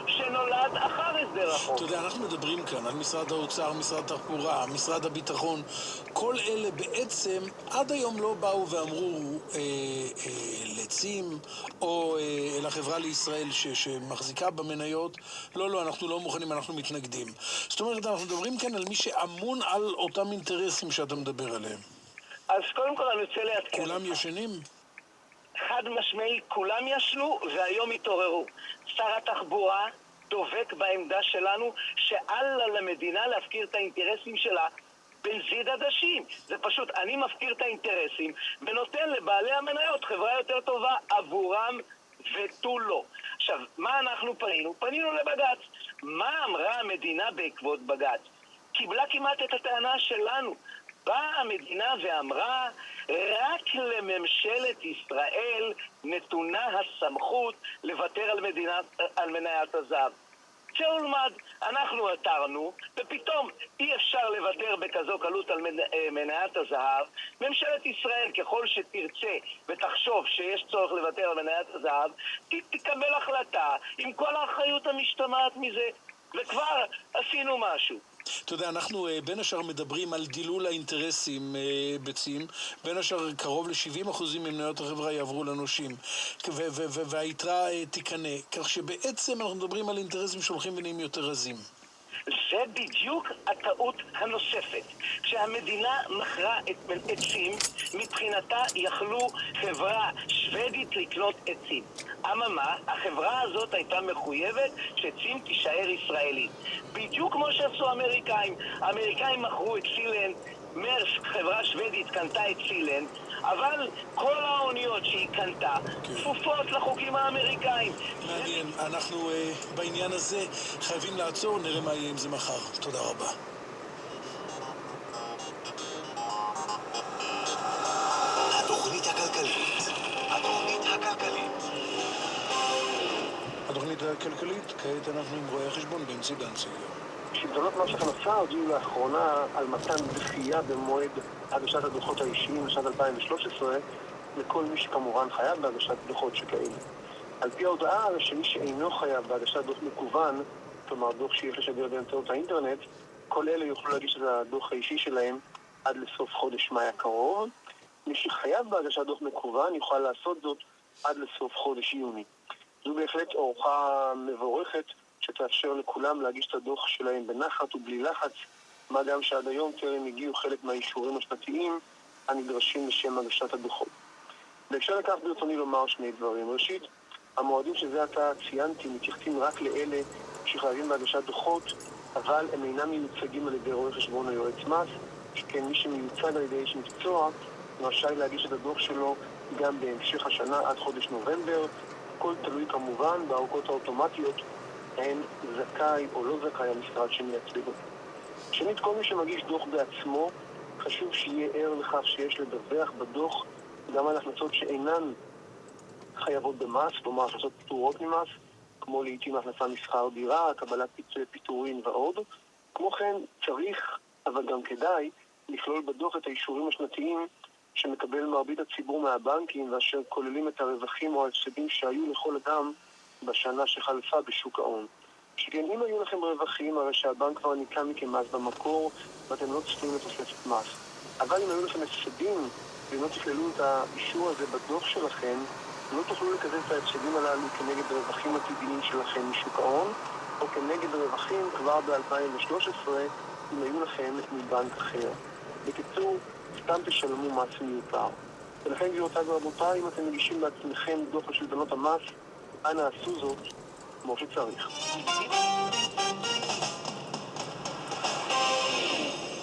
שנולד אחר הסדר החוב. אתה יודע, אנחנו מדברים כאן על משרד האוצר, משרד התחבורה, משרד הביטחון. כל אלה בעצם עד היום לא באו ואמרו לצים או לחברה לישראל שמחזיקה במניות, לא, אנחנו לא מוכנים, אנחנו מתנגדים. זאת אומרת, אנחנו מדברים כאן על מי שאמון על אותם אינטרסים שאתה מדבר עליהם. אז קודם כל אני רוצה לעדכן. כולם ישנים? חד משמעי, כולם ישנו והיום התעוררו. שר התחבורה דובק בעמדה שלנו שאל למדינה להפקיר את האינטרסים שלה בנזיד עדשים. זה פשוט, אני מפקיר את האינטרסים ונותן לבעלי המניות חברה יותר טובה עבורם ותו לא. עכשיו, מה אנחנו פנינו? פנינו לבג"ץ. מה אמרה המדינה בעקבות בג"ץ? קיבלה כמעט את הטענה שלנו. באה המדינה ואמרה, רק לממשלת ישראל נתונה הסמכות לוותר על מניית הזהב. שאולמד, אנחנו עתרנו, ופתאום אי אפשר לוותר בכזו קלות על מניית הזהב. ממשלת ישראל, ככל שתרצה ותחשוב שיש צורך לוותר על מניית הזהב, תקבל החלטה עם כל האחריות המשתמעת מזה, וכבר עשינו משהו. אתה יודע, אנחנו בין השאר מדברים על דילול האינטרסים בצים, בין השאר קרוב ל-70% ממניות החברה יעברו לנושים, והיתרה תיקנה, כך שבעצם אנחנו מדברים על אינטרסים שהולכים ונהיים יותר רזים. זה בדיוק הטעות הנוספת. כשהמדינה מכרה את עצים, מבחינתה יכלו חברה שוודית לקנות עצים. אממה, החברה הזאת הייתה מחויבת שעצים תישאר ישראלית. בדיוק כמו שעשו האמריקאים. האמריקאים מכרו את סילנד, מרס, חברה שוודית, קנתה את סילנד, אבל כל האוניות שהיא קנתה כפופות לחוקים האמריקאים. מעניין, אנחנו בעניין הזה חייבים לעצור, נראה מה יהיה עם זה מחר. תודה רבה. התוכנית הכלכלית. התוכנית הכלכלית, כעת אנחנו עם רואה החשבון בנצי דנציגר. שלטונות מס הכנסה הודיעו לאחרונה על מתן דחייה במועד הגשת הדוחות האישיים לשנת 2013 לכל מי שכמובן חייב בהגשת דוחות שכאלה. על פי ההודעה, שמי שאינו חייב בהגשת דוח מקוון, כלומר דוח שיש לשדר באמצעות האינטרנט, כל אלה יוכלו להגיש את הדוח האישי שלהם עד לסוף חודש מאי הקרוב. מי שחייב בהגשת דוח מקוון יוכל לעשות זאת עד לסוף חודש יוני. זו בהחלט אורחה מבורכת שתאפשר לכולם להגיש את הדוח שלהם בנחת ובלי לחץ, מה גם שעד היום טרם הגיעו חלק מהאישורים השנתיים הנדרשים לשם הגשת הדוחות. בהקשר לכך ברצוני לומר שני דברים. ראשית, המועדים שזה עתה ציינתי מתייחסים רק לאלה שחייבים בהגשת דוחות, אבל הם אינם מיוצגים על ידי רואה חשבון או יועץ מס, שכן מי שמיוצג על ידי איש מקצוע רשאי להגיש את הדוח שלו גם בהמשך השנה עד חודש נובמבר. הכל תלוי כמובן בארכות האוטומטיות האם זכאי או לא זכאי המשרד שמייצג אותו. שנית, כל מי שמגיש דוח בעצמו חשוב שיהיה ער לכך שיש לדווח בדוח גם על הכנסות שאינן חייבות במס, כלומר הכנסות פטורות ממס, כמו לעתים הכנסה משכר דירה, קבלת פיצויי פיטורין ועוד. כמו כן צריך, אבל גם כדאי, לכלול בדוח את האישורים השנתיים שמקבל מרבית הציבור מהבנקים, ואשר כוללים את הרווחים או ההפסדים שהיו לכל אדם בשנה שחלפה בשוק ההון. שכן אם היו לכם רווחים, הרי שהבנק כבר ניקה מכם מס במקור ואתם לא צפויים לתוספת מס. אבל אם היו לכם הפסדים ואם לא תכללו את האישור הזה בדוח שלכם, לא תוכלו לקזז את ההפסדים הללו כנגד רווחים עתידיים שלכם משוק ההון, או כנגד רווחים כבר ב-2013 אם היו לכם מבנק אחר. בקיצור, סתם תשלמו מס מיותר. ולכן גבירותיי ורבותיי, אם אתם מגישים בעצמכם דוח לשלטונות המס, אנא עשו זאת כמו שצריך.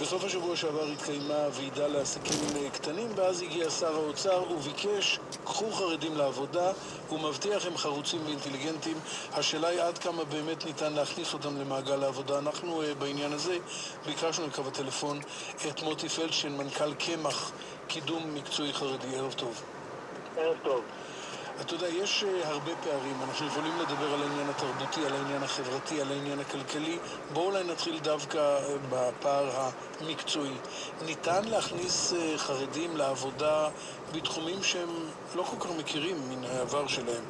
בסוף השבוע שעבר התקיימה ועידה לעסקים קטנים, ואז הגיע שר האוצר וביקש, קחו חרדים לעבודה, הוא מבטיח הם חרוצים ואינטליגנטים. השאלה היא עד כמה באמת ניתן להכניס אותם למעגל העבודה. אנחנו בעניין הזה ביקשנו לקו הטלפון את מוטי פלדשטיין, מנכ"ל קמח, קידום מקצועי חרדי. ערב טוב. ערב טוב. אתה יודע, יש הרבה פערים. אנחנו יכולים לדבר על העניין התרבותי, על העניין החברתי, על העניין הכלכלי. בואו אולי נתחיל דווקא בפער המקצועי. ניתן להכניס חרדים לעבודה בתחומים שהם לא כל כך מכירים מן העבר שלהם.